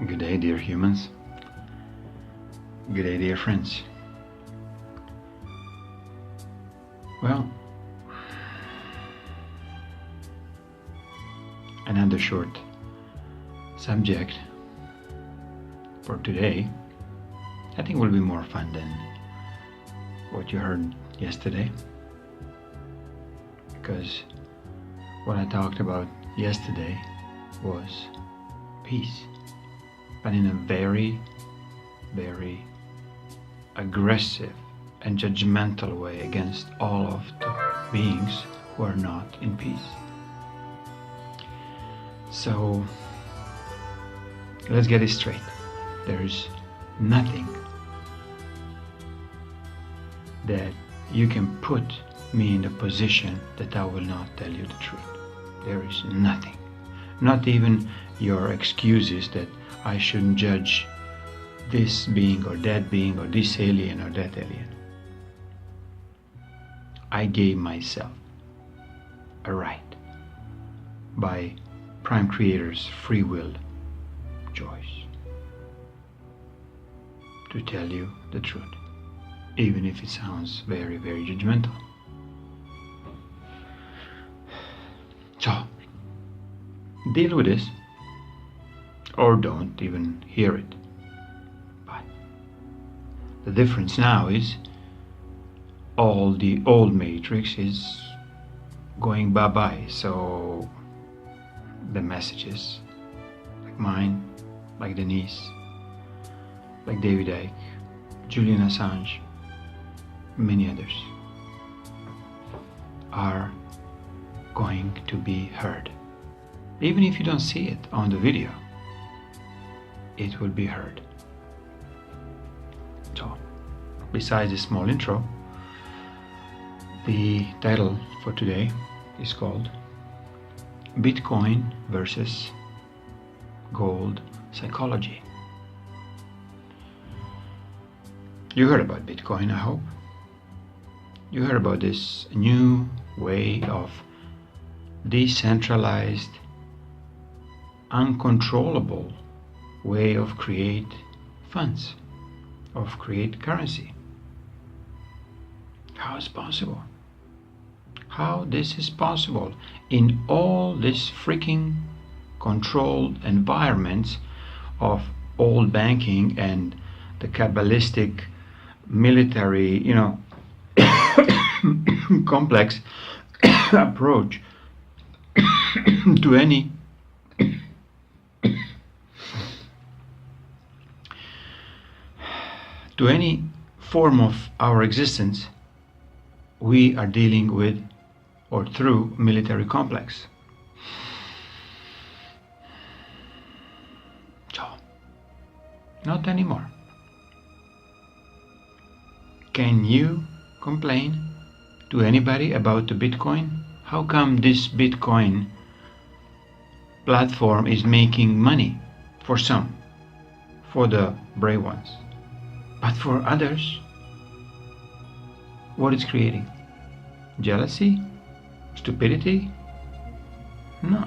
Good day, dear humans. Good day, dear friends. Well, another short subject for today. I think will be more fun than what you heard yesterday, because what I talked about yesterday was peace, but in a very, very aggressive and judgmental way against all of the beings who are not in peace. So let's get it straight. There's nothing that you can put me in the position that I will not tell you the truth. There is nothing. Not even your excuses that I shouldn't judge this being or that being or this alien or that alien. I gave myself a right by Prime Creator's free will choice to tell you the truth, even if it sounds very, very judgmental. So, deal with this, or don't even hear it. But the difference now is all the old matrix is going bye-bye. So the messages, like mine, like Denise, like David Icke, Julian Assange, many others, are going to be heard. Even if you don't see it on the video, it will be heard. So, besides this small intro, the title for today is called Bitcoin versus Gold Psychology. You heard about Bitcoin, I hope. You heard about this new way of decentralized, uncontrollable way of create funds, of create currency. How is possible? How this is possible in all this freaking controlled environments of old banking and the Kabbalistic military, complex approach to any form of our existence. We are dealing with or through military complex. So, not anymore. Can you complain to anybody about the Bitcoin? How come this Bitcoin platform is making money for some, for the brave ones, but for others, what it's creating? Jealousy? Stupidity? No.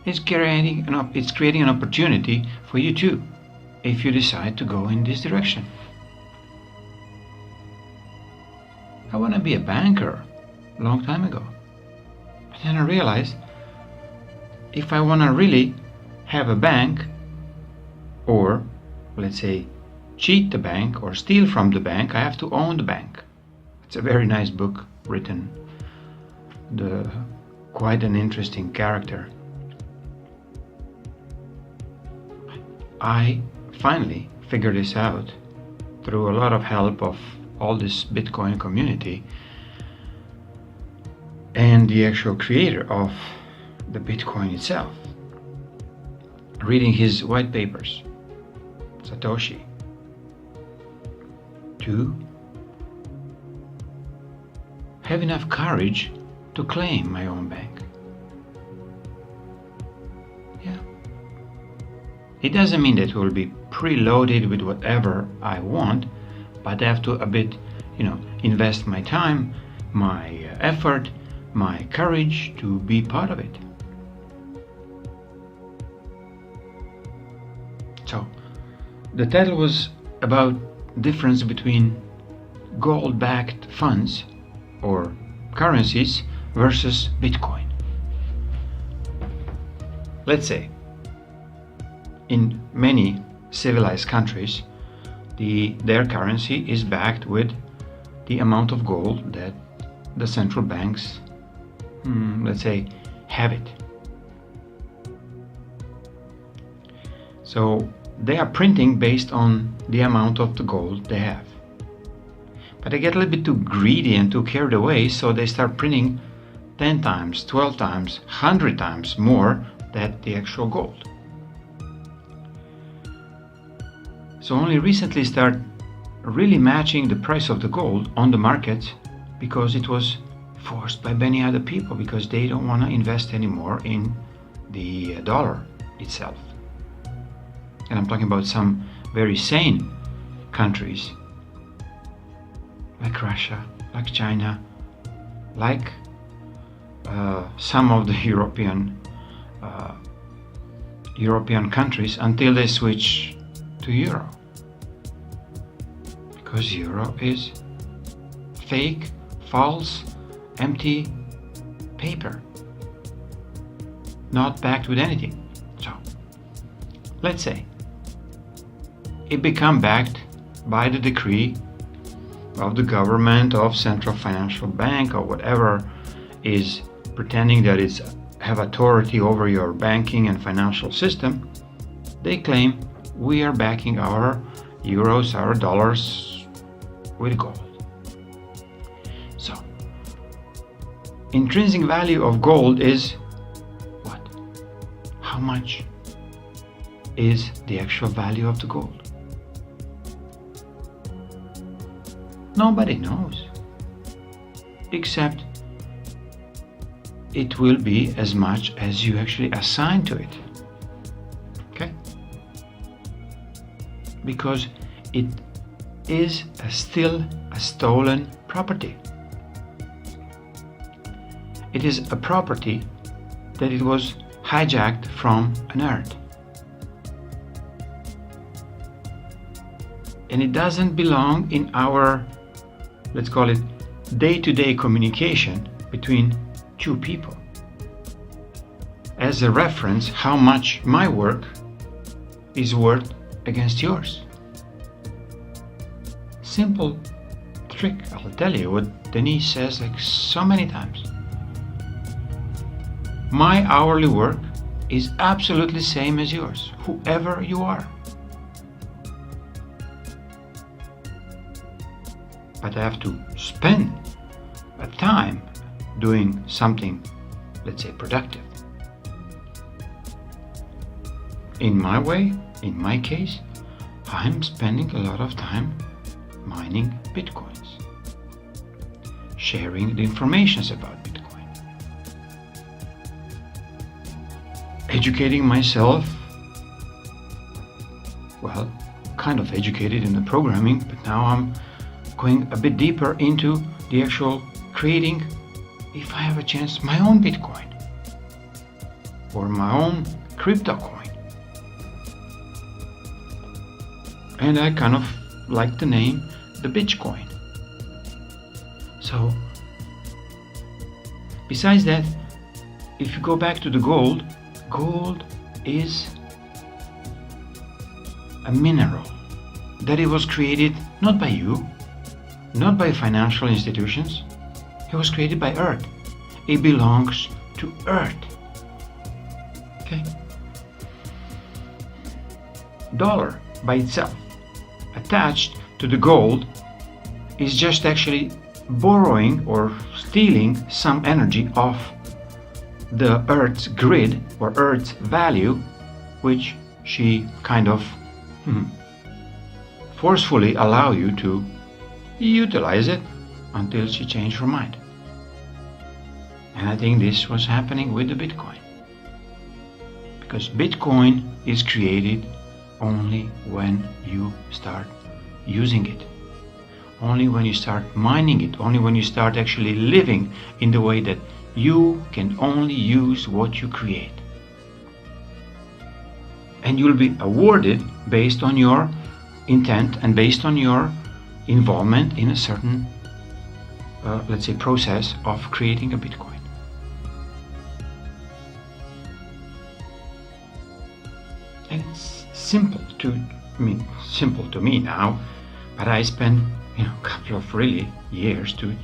It's creating an opportunity for you too, if you decide to go in this direction. I want to be a banker a long time ago. But then I realized if I want to really have a bank, or let's say cheat the bank or steal from the bank, I have to own the bank. It's a very nice book written, quite an interesting character. I finally figured this out through a lot of help of all this Bitcoin community and the actual creator of the Bitcoin itself, reading his white papers, Satoshi, to have enough courage to claim my own bank. Yeah. It doesn't mean that it will be preloaded with whatever I want, but I have to a bit, invest my time, my effort, my courage to be part of it. So the title was about difference between gold-backed funds or currencies versus Bitcoin. Let's say in many civilized countries their currency is backed with the amount of gold that the central banks, let's say, have it. So they are printing based on the amount of the gold they have. But they get a little bit too greedy and too carried away, so they start printing 10 times, 12 times, 100 times more than the actual gold. So only recently start really matching the price of the gold on the market, because it was forced by many other people, because they don't want to invest anymore in the dollar itself. And I'm talking about some very sane countries like Russia, like China, like some of the European countries, until they switch to euro, because euro is fake, false, empty paper, not backed with anything. So let's say it become backed by the decree of the government, of central financial bank, or whatever is pretending that it's have authority over your banking and financial system. They claim we are backing our euros, our dollars with gold. So intrinsic value of gold is what? How much is the actual value of the gold? Nobody knows, except it will be as much as you actually assign to it. Okay? Because it is still a stolen property. It is a property that it was hijacked from an earth. And it doesn't belong in our, let's call it, day-to-day communication between two people. As a reference, how much my work is worth against yours. Simple trick, I'll tell you what Denise says like so many times. My hourly work is absolutely same as yours, whoever you are. But I have to spend a time doing something, let's say, productive. In my way, in my case, I'm spending a lot of time mining bitcoins, sharing the information about Bitcoin, educating myself, well, kind of educated in the programming, but now I'm going a bit deeper into the actual creating, if I have a chance, my own Bitcoin or my own crypto coin. And I kind of like the name, the Bitcoin. So besides that, if you go back to the gold, gold is a mineral that it was created not by you, not by financial institutions. It was created by Earth. It belongs to Earth. Okay? Dollar by itself, attached to the gold, is just actually borrowing or stealing some energy off the Earth's grid or Earth's value, which she kind of forcefully allow you to utilize it until she changed her mind. And I think this was happening with the Bitcoin, because Bitcoin is created only when you start using it, only when you start mining it, only when you start actually living in the way that you can only use what you create. and you'll be awarded based on your intent and based on your involvement in a certain, let's say, process of creating a Bitcoin. And it's simple to me now, but I spent a couple of really years to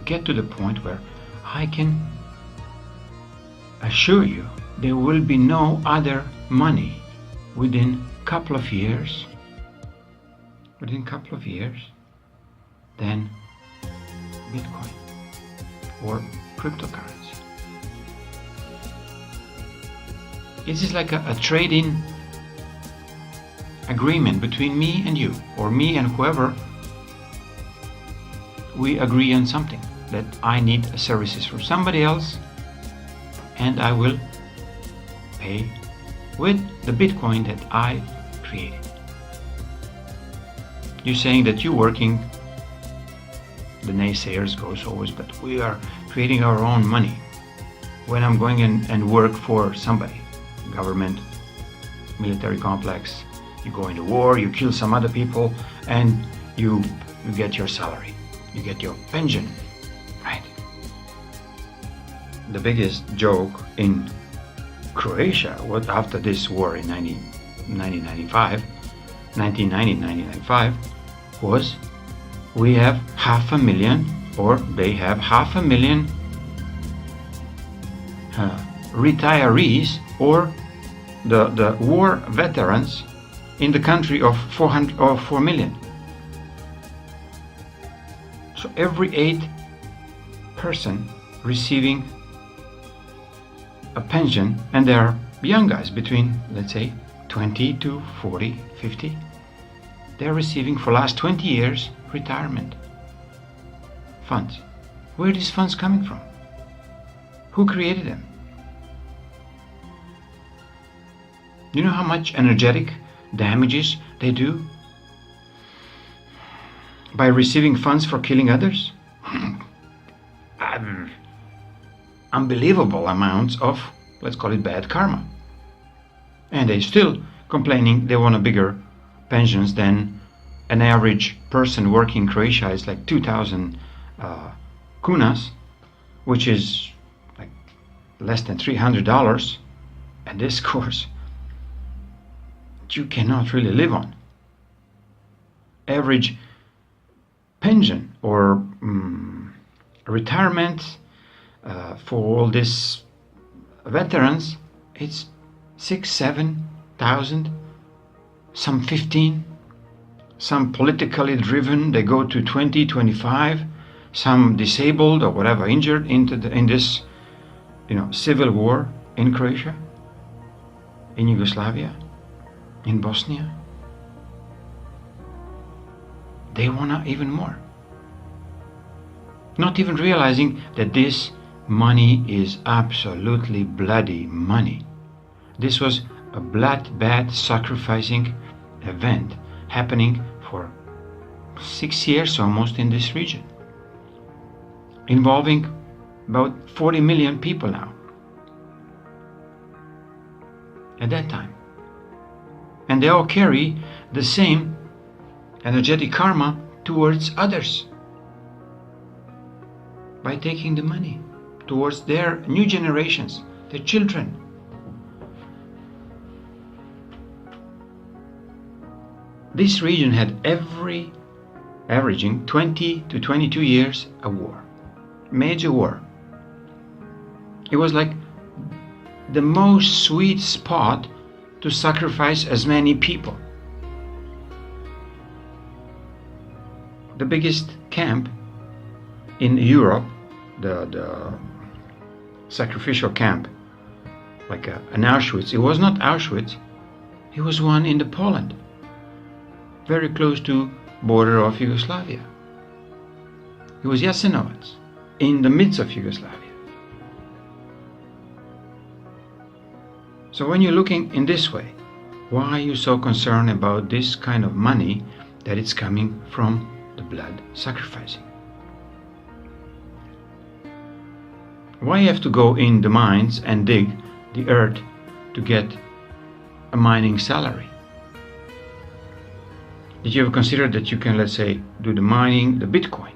get to the point where I can assure you there will be no other money within a couple of years than Bitcoin or cryptocurrency. This is like a trading agreement between me and you, or me and whoever. We agree on something, that I need services from somebody else, and I will pay with the Bitcoin that I created. You're saying that you're working, the naysayers goes always, but we are creating our own money. When I'm going and work for somebody, government, military complex, you go into war, you kill some other people, and you get your salary, you get your pension, right? The biggest joke in Croatia was after this war in 1995 was we have 500,000, or they have 500,000 retirees, or the war veterans in the country of 4 million. So every 8 person receiving a pension, and they are young guys between, let's say, 20 to 40, 50. They're receiving for last 20 years retirement funds. Where are these funds coming from? Who created them? You know how much energetic damages they do by receiving funds for killing others? Unbelievable amounts of, let's call it, bad karma. And they still complaining they want a bigger pensions than an average person working in Croatia is like 2,000 kunas, which is like less than $300. And this course you cannot really live on. Average pension or retirement for all these veterans, it's 6,000-7,000, some 15, some politically driven, they go to 20, 25, some disabled or whatever, injured in this civil war in Croatia, in Yugoslavia, in Bosnia. They want even more, not even realizing that this money is absolutely bloody money. This was a blood-bath sacrificing event happening for 6 years almost in this region, involving about 40 million people now at that time. And they all carry the same energetic karma towards others by taking the money towards their new generations, their children. This region had averaging 20 to 22 years a war, major war. It was like the most sweet spot to sacrifice as many people. The biggest camp in Europe, the sacrificial camp, like an Auschwitz. It was not Auschwitz, it was one in the Poland, very close to border of Yugoslavia. It was Jasenovac, in the midst of Yugoslavia. So when you're looking in this way, why are you so concerned about this kind of money that it's coming from the blood sacrificing? Why you have to go in the mines and dig the earth to get a mining salary. Did you ever consider that you can, let's say, do the mining, the Bitcoin,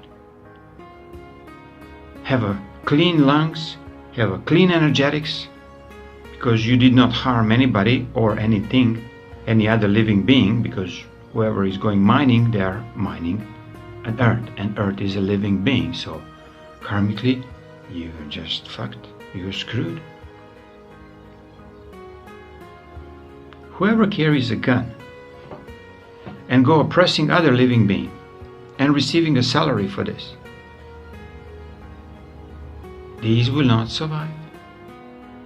have a clean lungs, have a clean energetics, because you did not harm anybody or anything, any other living being, because whoever is going mining, they are mining an earth, and earth is a living being, so karmically you're just fucked, you're screwed. Whoever carries a gun and go oppressing other living being and receiving a salary for this, these will not survive.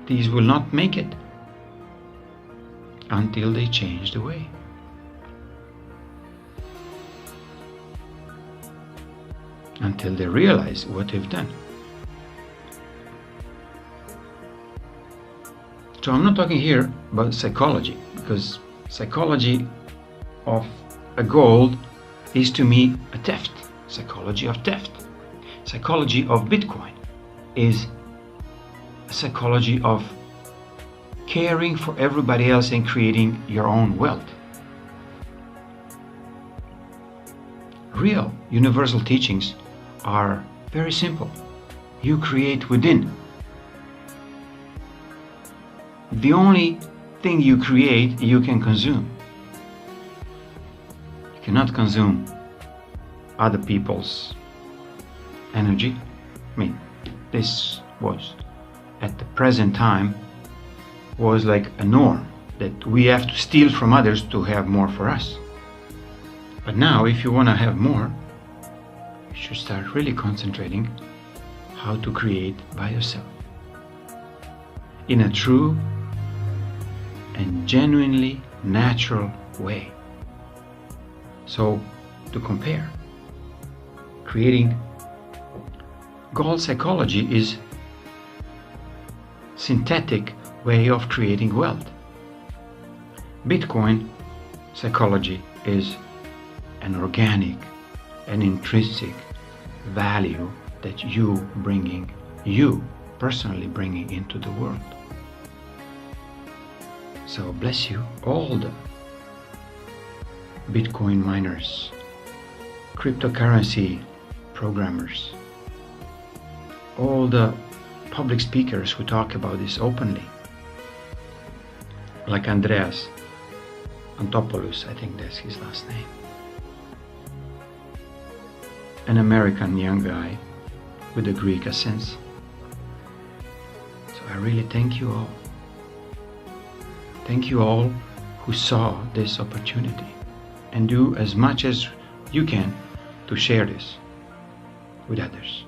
These will not make it until they change the way. Until they realize what they've done. So I'm not talking here about psychology, because psychology of a gold is to me a theft. Psychology of theft. Psychology of Bitcoin is a psychology of caring for everybody else and creating your own wealth. Real universal teachings are very simple. You create within. The only thing you create, you can consume. You cannot consume other people's energy. I mean, this was, at the present time, was like a norm, that we have to steal from others to have more for us. But now, if you want to have more, you should start really concentrating how to create by yourself in a true and genuinely natural way. So, to compare, creating gold psychology is synthetic way of creating wealth. Bitcoin psychology is an organic and intrinsic value that you personally bringing into the world. So bless you, all the Bitcoin miners, cryptocurrency programmers, all the public speakers who talk about this openly, like Andreas Antopoulos, I think that's his last name, an American young guy with a Greek accent. So I really thank you all. Thank you all who saw this opportunity, and do as much as you can to share this with others.